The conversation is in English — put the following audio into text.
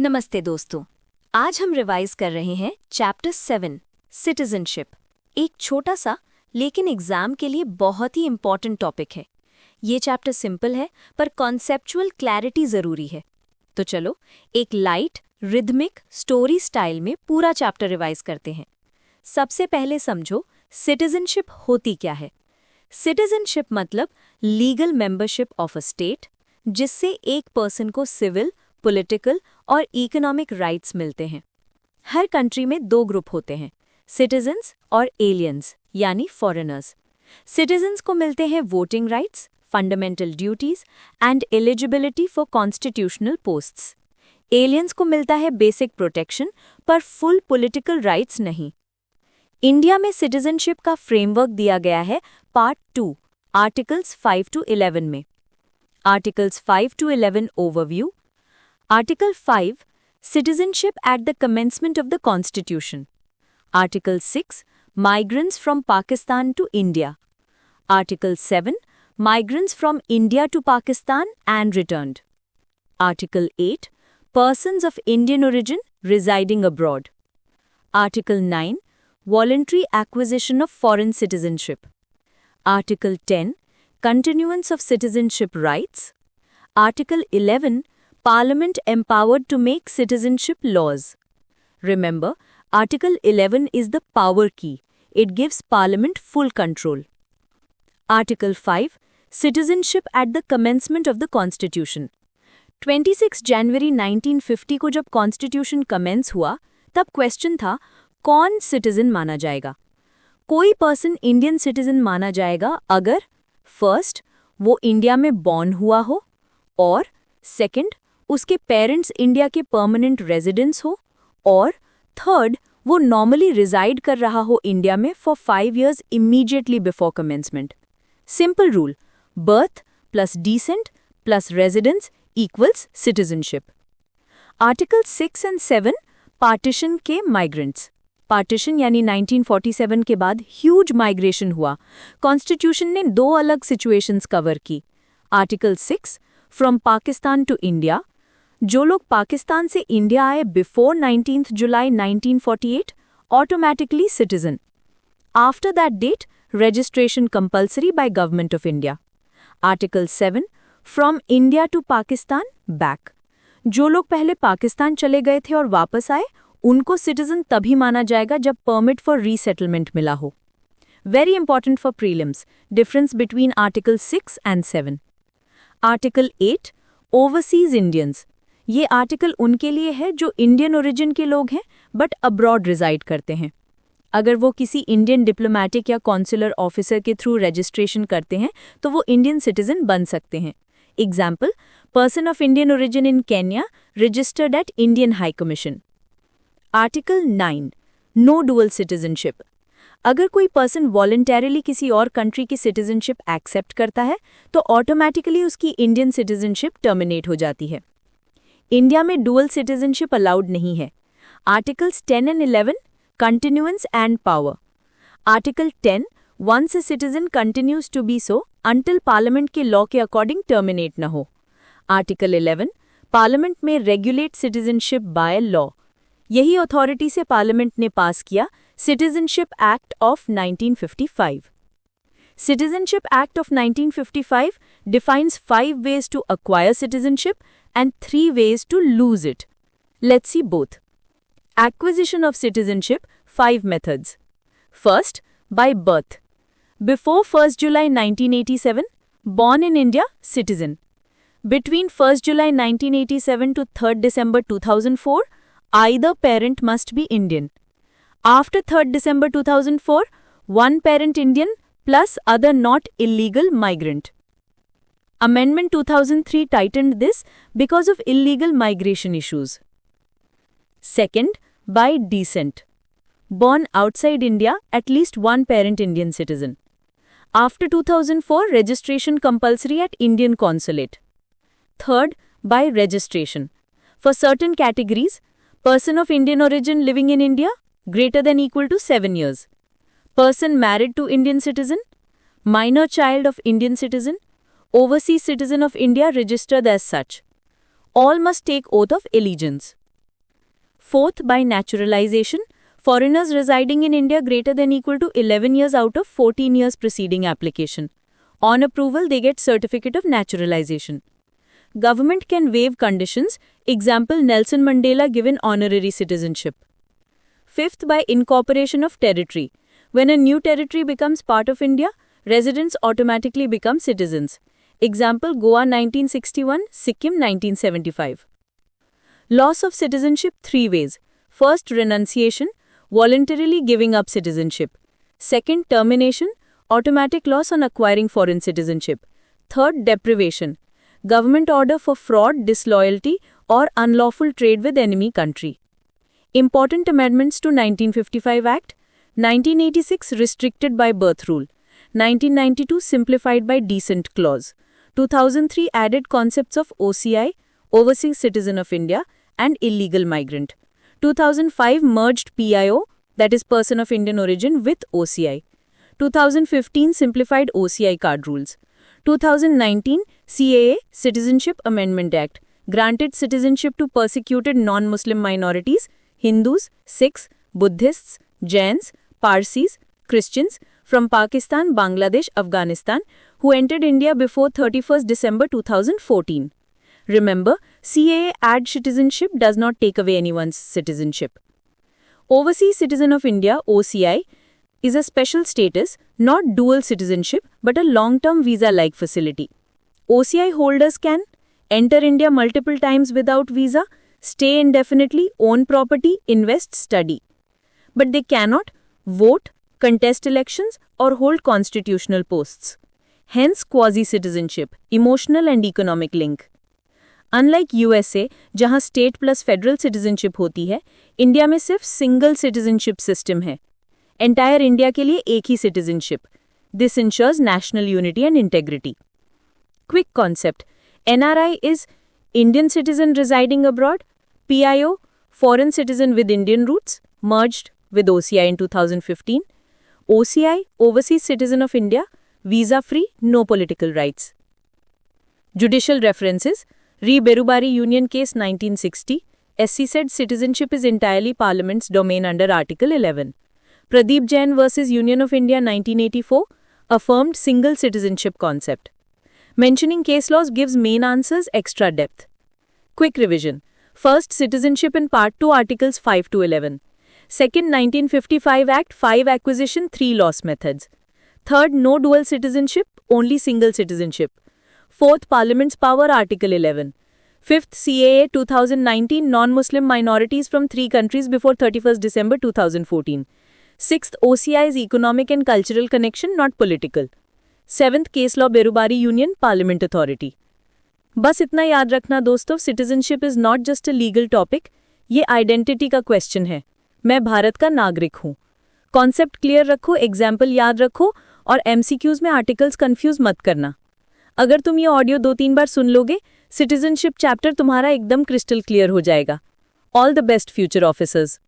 नमस्ते दोस्तों। आज हम रिवाइज कर रहे हैं चैप्टर 7 सिटीजनशिप। एक छोटा सा लेकिन एग्जाम के लिए बहुत ही इंपॉर्टेंट टॉपिक है। ये चैप्टर सिंपल है पर कॉन्सेप्चुअल क्लैरिटी ज़रूरी है। तो चलो एक लाइट रिदमिक स्टोरी स्टाइल में पूरा चैप्टर रिवाइज करते हैं। सबसे पहले समझो सिटीजनशिप होती क्या है। सिटीजनशिप मतलब legal membership of a state, जिससे एक पर्सन को सिविल, पॉलिटिकल और इकोनॉमिक राइट्स मिलते हैं। हर कंट्री में दो ग्रुप होते हैं, सिटीजन्स और एलियंस यानी फॉरेनर्स। सिटीजन्स को मिलते हैं voting rights, fundamental duties and eligibility for constitutional posts. Aliens को मिलता है बेसिक प्रोटेक्शन पर फुल पॉलिटिकल राइट्स नहीं। इंडिया में सिटीजनशिप का फ्रेमवर्क दिया गया है पार्ट 2 आर्टिकल्स 5 to 11 में। Articles 5 to 11 overview. Article 5 Citizenship at the commencement of the Constitution. Article 6 Migrants from Pakistan to India. Article 7 Migrants from India to Pakistan and returned. Article 8 Persons of Indian origin residing abroad. Article 9 Voluntary acquisition of foreign citizenship. Article 10 Continuance of citizenship rights. Article 11 Parliament empowered to make citizenship laws. Remember, Article 11 is the power key. It gives Parliament full control. Article 5 Citizenship at the commencement of the Constitution. 26 जनवरी 1950 को जब constitution commence हुआ, तब question था कौन citizen माना जाएगा। कोई person Indian citizen माना जाएगा अगर फर्स्ट वो इंडिया में बॉर्न हुआ हो, और सेकंड उसके पेरेंट्स इंडिया के परमानेंट रेजिडेंट्स हो, और थर्ड वो नॉर्मली रिजाइड कर रहा हो इंडिया में for 5 years immediately before commencement. Simple rule, birth plus descent plus residence equals citizenship. Article 6 and 7 partition के माइग्रेंट्स। पार्टीशन यानी 1947 के बाद ह्यूज माइग्रेशन हुआ। कॉन्स्टिट्यूशन ने 2 अलग सिचुएशंस कवर की। Article 6 from Pakistan to India, जो लोग पाकिस्तान से इंडिया आए before 19 July 1948 automatically citizen. After that date registration compulsory by government of India. Article 7 from India to Pakistan back, जो लोग पहले पाकिस्तान चले गए थे और वापस आए उनको सिटीजन तभी माना जाएगा जब परमिट फॉर रीसेटलमेंट मिला हो। Very important for prelims, difference between article 6 and 7। Article 8 overseas Indians. ये आर्टिकल उनके लिए है जो इंडियन ओरिजिन के लोग हैं बट अब्रॉड रिजाइड करते हैं। अगर वो किसी इंडियन डिप्लोमैटिक या कॉन्सुलर ऑफिसर के थ्रू रजिस्ट्रेशन करते हैं तो वो इंडियन सिटीजन बन सकते हैं। Example, person of Indian origin in Kenya registered at Indian high commission. Article 9 no dual citizenship. अगर कोई पर्सन वॉलंटरीली किसी और कंट्री की सिटीजनशिप एक्सेप्ट करता है तो ऑटोमेटिकली उसकी इंडियन सिटीजनशिप टर्मिनेट हो जाती है। इंडिया में डुअल सिटीजनशिप अलाउड नहीं है। Articles 10 and 11 continuance and power. Article 10 once a citizen continues to be so until parliament के लॉ के अकॉर्डिंग टर्मिनेट न हो। आर्टिकल 11 पार्लियामेंट में रेगुलेट सिटीजनशिप बाय लॉ। यही अथॉरिटी से पार्लियामेंट ने पास किया citizenship act of 1955। Citizenship Act of 1955 defines 5 ways to acquire citizenship and 3 ways to lose it. Let's see both. Acquisition of citizenship, 5 methods. First, by birth. Before 1st July 1987, born in India, citizen. Between 1st July 1987 to 3rd December 2004, either parent must be Indian. After 3rd December 2004, one parent Indian plus other not illegal migrant. Amendment 2003 tightened this because of illegal migration issues. Second, by descent. Born outside India, at least one parent Indian citizen. After 2004, registration compulsory at Indian consulate. Third, by registration. For certain categories, person of Indian origin living in India, greater than equal to 7 years. Person married to Indian citizen, minor child of Indian citizen, overseas citizen of India registered as such. All must take oath of allegiance. Fourth, by naturalization, foreigners residing in India greater than equal to 11 years out of 14 years preceding application. On approval, they get certificate of naturalization. Government can waive conditions, example Nelson Mandela given honorary citizenship. Fifth, by incorporation of territory. When a new territory becomes part of India, residents automatically become citizens. Example Goa 1961, Sikkim 1975. Loss of citizenship 3 ways. First, renunciation, voluntarily giving up citizenship. Second, termination, automatic loss on acquiring foreign citizenship. Third, deprivation, government order for fraud, disloyalty, or unlawful trade with enemy country. Important amendments to 1955 Act, 1986 restricted by birth rule, 1992 simplified by descent clause, 2003 added concepts of OCI, Overseas Citizen of India, and illegal migrant. 2005 merged PIO, that is person of Indian origin, with OCI. 2015 simplified OCI card rules. 2019 CAA Citizenship Amendment Act granted citizenship to persecuted non-Muslim minorities, Hindus, Sikhs, Buddhists, Jains, Parsis, Christians from Pakistan, Bangladesh, Afghanistan who entered India before 31st December 2014. Remember, CAA adds citizenship does not take away anyone's citizenship. Overseas Citizen of India (OCI) is a special status, not dual citizenship, but a long-term visa-like facility. OCI holders can enter India multiple times without visa, stay indefinitely, own property, invest, study. But they cannot vote, contest elections, or hold constitutional posts. Hence quasi-citizenship, emotional and economic link. Unlike USA, जहां state plus federal citizenship होती है, India में सिर्फ single citizenship system है. Entire India के लिए एक ही citizenship. This ensures national unity and integrity. Quick concept. NRI is Indian citizen residing abroad. PIO, foreign citizen with Indian roots, merged with OCI in 2015. OCI, overseas citizen of India, visa-free, no political rights. Judicial references. Re Berubari Union Case 1960. SC said citizenship is entirely Parliament's domain under Article 11. Pradeep Jain vs. Union of India 1984 affirmed single citizenship concept. Mentioning case laws gives main answers extra depth. Quick revision. First, citizenship in Part 2 Articles 5 to 11. Second, 1955 Act 5 acquisition 3 loss methods. Third, no dual citizenship, only single citizenship. Fourth, Parliament's power Article 11. Fifth, CAA 2019 non-Muslim minorities from 3 countries before 31st December 2014. Sixth, OCI's economic and cultural connection, not political. Seventh, case law Berubari Union Parliament Authority. बस इतना याद रखना दोस्तों, citizenship is not just a legal topic, ये identity का question है. मैं भारत का नागरिक हूँ. कॉन्सेप्ट क्लियर रखो, एग्जाम्पल याद रखो और एमसीक्यूज में आर्टिकल्स कंफ्यूज मत करना. अगर तुम ये ऑडियो 2-3 बार सुन लोगे, सिटीजनशिप चैप्टर तुम्हारा एकदम क्रिस्टल क्लियर हो जाएगा. All the best future officers.